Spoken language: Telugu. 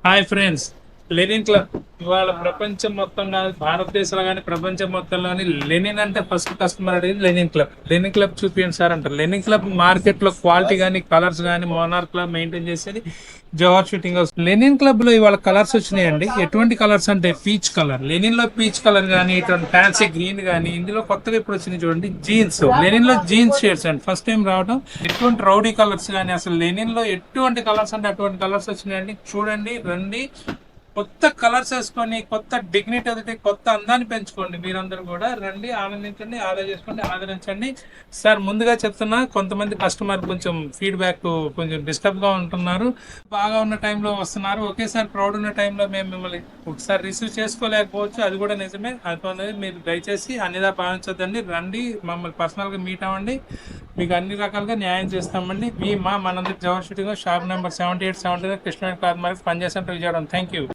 హాయ్ ఫ్రెండ్స్, లెనిన్ క్లబ్ ఇవాళ ప్రపంచం మొత్తం కాదు, భారతదేశంలో కానీ ప్రపంచం మొత్తంలోని లెనిన్ అంటే ఫస్ట్ కస్టమర్ అనేది లెనిన్ క్లబ్. లెనిన్ క్లబ్ చూపించండి సార్ అంటారు. లెనిన్ క్లబ్ మార్కెట్ లో క్వాలిటీ కానీ కలర్స్ కానీ మోనార్ క్లబ్ మెయింటైన్ చేసేది Jawahar shooting house. Linen club లో ఇవాళ కలర్స్ వచ్చినాయండి. ఎటువంటి కలర్స్ అంటే పీచ్ కలర్, లెనిన్ లో పీచ్ కలర్ కానీ ఇటువంటి ఫ్యాన్సీ గ్రీన్ కానీ, ఇందులో కొత్తగా ఇప్పుడు వచ్చింది చూడండి జీన్స్. లెనిన్ లో జీన్స్ షేడ్స్ అండి ఫస్ట్ టైం రావడం. ఎటువంటి రౌడీ కలర్స్ కానీ, అసలు లెనిన్ లో ఎటువంటి కలర్స్ అంటే అటువంటి కలర్స్ వచ్చినాయండి. చూడండి, రండి, కొత్త కలర్స్ వేసుకొని కొత్త డిగ్నిటీ అదే కొత్త అందాన్ని పెంచుకోండి. మీరందరూ కూడా రండి, ఆనందించండి, ఆదా చేసుకోండి, ఆదరించండి. సార్ ముందుగా చెప్తున్నా, కొంతమంది కస్టమర్ కొంచెం ఫీడ్బ్యాక్ కొంచెం డిస్టర్బ్ గా ఉంటున్నారు. బాగా ఉన్న టైంలో వస్తున్నారు, ఒకేసారి క్రౌడ్ ఉన్న టైంలో మేము మిమ్మల్ని ఒకసారి రిసీవ్ చేసుకోలేకపోవచ్చు, అది కూడా నిజమే. అది మీరు దయచేసి అన్నిదా భావించొద్దండి. రండి, మమ్మల్ని పర్సనల్ గా మీట్ అవ్వండి, మీకు అన్ని రకాలుగా న్యాయం చేస్తామండి. మనందరి Jawahar shooting shop number 78 79 Krishna cloth market, పనిచేసే విజయవాడ. Thank you.